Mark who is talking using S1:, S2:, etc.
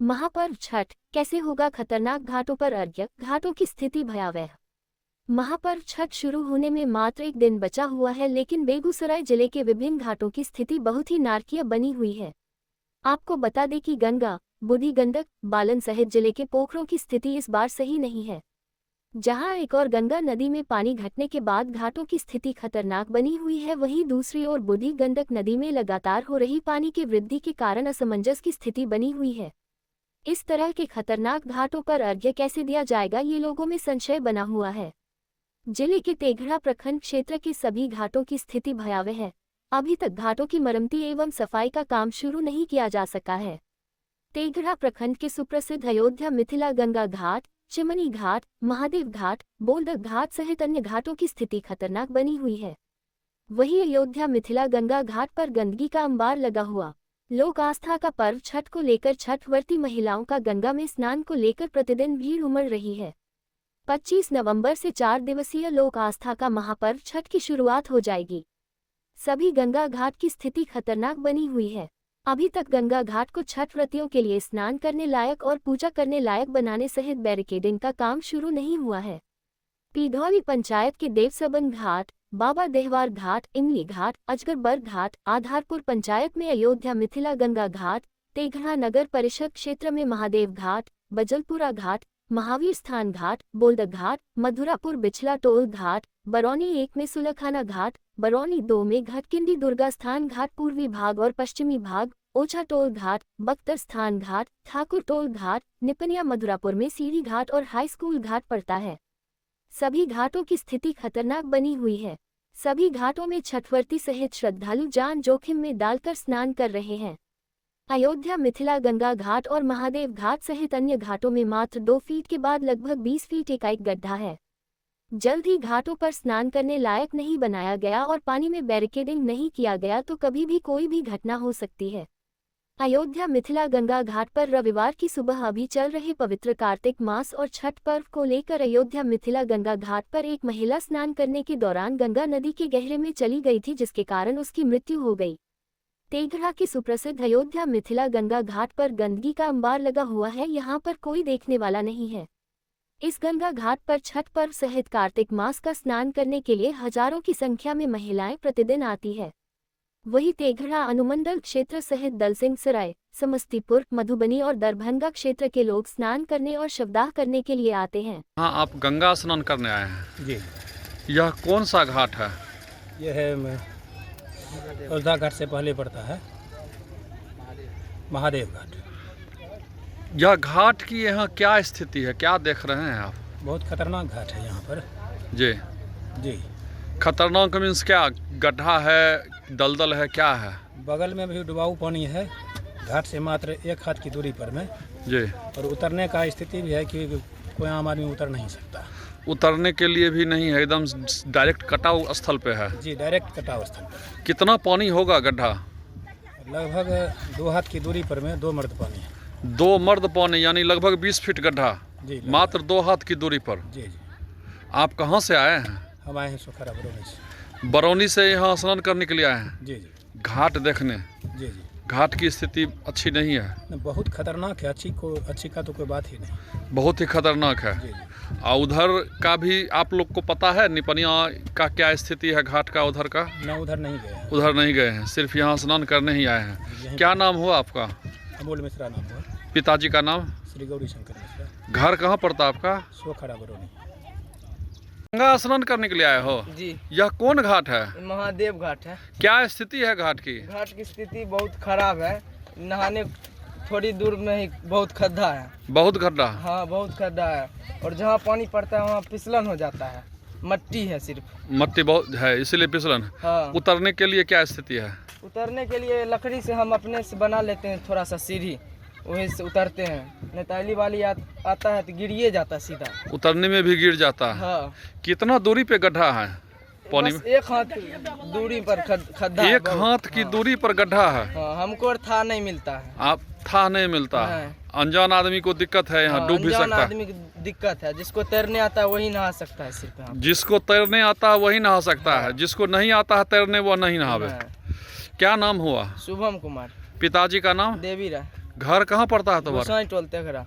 S1: महापर्व छठ कैसे होगा खतरनाक घाटों पर अर्घ्य, घाटों की स्थिति भयावह। महापर्व छठ शुरू होने में मात्र एक दिन बचा हुआ है, लेकिन बेगूसराय जिले के विभिन्न घाटों की स्थिति बहुत ही नारकीय बनी हुई है। आपको बता दें कि गंगा, बूढ़ी गंडक, बालन सहित जिले के पोखरों की स्थिति इस बार सही नहीं है। जहां एक और गंगा नदी में पानी घटने के बाद घाटों की स्थिति खतरनाक बनी हुई है, वहीं दूसरी ओर बूढ़ी गंडक नदी में लगातार हो रही पानी की वृद्धि के कारण असमंजस की स्थिति बनी हुई है। इस तरह के खतरनाक घाटों पर अर्घ्य कैसे दिया जाएगा, ये लोगों में संशय बना हुआ है। जिले के तेघड़ा प्रखंड क्षेत्र के सभी घाटों की स्थिति भयावह है। अभी तक घाटों की मरम्मती एवं सफाई का काम शुरू नहीं किया जा सका है। तेघड़ा प्रखंड के सुप्रसिद्ध अयोध्या मिथिला गंगा घाट, चिमनी घाट, महादेव घाट, बोलदक घाट सहित अन्य घाटों की स्थिति खतरनाक बनी हुई है। वहीं अयोध्या मिथिला गंगा घाट पर गंदगी का अंबार लगा हुआ। लोक आस्था का पर्व छठ को लेकर छठ व्रती महिलाओं का गंगा में स्नान को लेकर प्रतिदिन भीड़ उमड़ रही है। 25 नवंबर से 4 दिवसीय लोक आस्था का महापर्व छठ की शुरुआत हो जाएगी। सभी गंगा घाट की स्थिति खतरनाक बनी हुई है। अभी तक गंगा घाट को छठ व्रतियों के लिए स्नान करने लायक और पूजा करने लायक बनाने सहित बैरिकेडिंग का काम शुरू नहीं हुआ है। पीधौली पंचायत के देवसबन घाट, बाबा देहवार घाट, इमली घाट, अजगरबर्ग घाट, आधारपुर पंचायत में अयोध्या मिथिला गंगा घाट, तेघड़ा नगर परिषद क्षेत्र में महादेव घाट, बजलपुरा घाट, महावीर स्थान घाट, बोलदक घाट, मधुरापुर बिछला टोल घाट, बरौनी 1 में सुलखाना घाट, बरौनी 2 में घटकिंडी दुर्गा स्थान घाट पूर्वी भाग और पश्चिमी भाग, ओछा टोल घाट, बख्तर स्थान घाट, ठाकुर टोल घाट, निपनिया मधुरापुर में सीढ़ी घाट और हाई स्कूल घाट पड़ता है। सभी घाटों की स्थिति खतरनाक बनी हुई है। सभी घाटों में छठव्रती सहित श्रद्धालु जान जोखिम में डालकर स्नान कर रहे हैं। अयोध्या मिथिला गंगा घाट और महादेव घाट सहित अन्य घाटों में मात्र 2 फीट के बाद लगभग 20 फीट एकाएक गड्ढा है। जल्द ही घाटों पर स्नान करने लायक नहीं बनाया गया और पानी में बैरिकेडिंग नहीं किया गया तो कभी भी कोई भी घटना हो सकती है। अयोध्या मिथिला गंगा घाट पर रविवार की सुबह अभी चल रहे पवित्र कार्तिक मास और छठ पर्व को लेकर अयोध्या मिथिला गंगा घाट पर एक महिला स्नान करने के दौरान गंगा नदी के गहरे में चली गई थी, जिसके कारण उसकी मृत्यु हो गई। तेघड़ा के सुप्रसिद्ध अयोध्या मिथिला गंगा घाट पर गंदगी का अंबार लगा हुआ है। यहाँ पर कोई देखने वाला नहीं है। इस गंगा घाट पर छठ पर्व सहित कार्तिक मास का स्नान करने के लिए हजारों की संख्या में महिलाएं प्रतिदिन आती है। वही तेघड़ा अनुमंडल क्षेत्र सहित दलसिंह सराय, समस्तीपुर, मधुबनी और दरभंगा क्षेत्र के लोग स्नान करने और शवदाह करने के लिए आते हैं।
S2: हाँ, आप गंगा स्नान करने आए हैं
S3: जी।
S2: यह कौन सा घाट है?
S3: यह है अयोध्या घाट से पहले पड़ता है महादेव घाट।
S2: यह घाट की यहाँ क्या स्थिति है, क्या देख रहे हैं आप?
S3: बहुत खतरनाक घाट है यहाँ पर।
S2: जी
S3: जी।
S2: खतरनाक मीन्स क्या? गड्ढा है, दलदल है, क्या है?
S3: बगल में भी डुबाऊ पानी है, घाट से मात्र 1 हाथ की दूरी पर में।
S2: जी।
S3: और उतरने का स्थिति भी है कि कोई आम आदमी उतर नहीं सकता।
S2: उतरने के लिए भी नहीं है, एकदम डायरेक्ट कटाव स्थल पे है।
S3: जी, डायरेक्ट कटाव स्थल पर।
S2: कितना पानी होगा गड्ढा?
S3: लगभग 2 हाथ की दूरी पर में 2 मर्द पानी है।
S2: 2 मर्द पानी, यानी लगभग 20 फीट गड्ढा।
S3: जी,
S2: मात्र 2 हाथ की दूरी पर।
S3: जी जी।
S2: आप कहाँ से आए हैं?
S3: हम आए हैं सुखारा बरौनी से।
S2: बरौनी से यहाँ स्नान करने के लिए आए हैं?
S3: जी जी। घाट
S2: देखने?
S3: जी जी।
S2: घाट की स्थिति अच्छी नहीं है?
S3: बहुत खतरनाक है। अच्छी का तो कोई बात ही नहीं।
S2: बहुत ही खतरनाक है।
S3: जी जी।
S2: और उधर का भी आप लोग को पता है निपनिया का क्या स्थिति है घाट का? उधर का
S3: ना, उधर नहीं गए हैं।
S2: उधर नहीं गए हैं, सिर्फ यहाँ स्नान करने ही आए हैं। क्या नाम हुआ आपका?
S3: अमोल मिश्रा नाम हुआ।
S2: पिताजी का नाम?
S3: श्री गौरी शंकर मिश्रा।
S2: घर कहाँ पड़ता आपका?
S3: सुखारा बरौनी।
S2: गंगा स्नान करने के लिए आए हो?
S4: जी।
S2: यह कौन घाट है?
S4: महादेव घाट है।
S2: क्या स्थिति है घाट की?
S4: घाट की स्थिति बहुत खराब है। नहाने थोड़ी दूर में ही बहुत खड्डा है।
S2: बहुत गड्ढा?
S4: हाँ, बहुत खड्डा है। और जहाँ पानी पड़ता है वहाँ फिसलन हो जाता है। मट्टी है, सिर्फ
S2: मट्टी बहुत है, इसीलिए फिसलन।
S4: हाँ।
S2: उतरने के लिए क्या स्थिति है?
S4: उतरने के लिए लकड़ी से हम अपने से बना लेते हैं थोड़ा सा सीढ़ी, वहीं से उतरते हैं। नैताली वाली आता है तो गिरिए जाता सीधा।
S2: उतरने में भी गिर जाता है?
S4: हाँ।
S2: कितना दूरी पे गड्ढा है पानी में?
S4: 1 हाथ दूरी पर खड्डा।
S2: 1 हाथ की दूरी पर गड्ढा है?
S4: हाँ, हमको और था नहीं मिलता है।
S2: आप था नहीं मिलता है?
S4: हाँ।
S2: अनजान आदमी को दिक्कत है, यहाँ डूब भी
S4: अनजान
S2: सकता है।
S4: आदमी की दिक्कत है। जिसको तैरने आता है वही नहा सकता है सिर्फ यहाँ।
S2: जिसको तैरने आता है वही नहा सकता है, जिसको नहीं आता है तैरने वो नहीं नहावे। क्या नाम हुआ?
S4: शुभम कुमार।
S2: पिताजी का नाम?
S4: देवी राय।
S2: घर कहाँ पड़ता है तुम्हारा?
S4: गोसाई टोल तेघरा।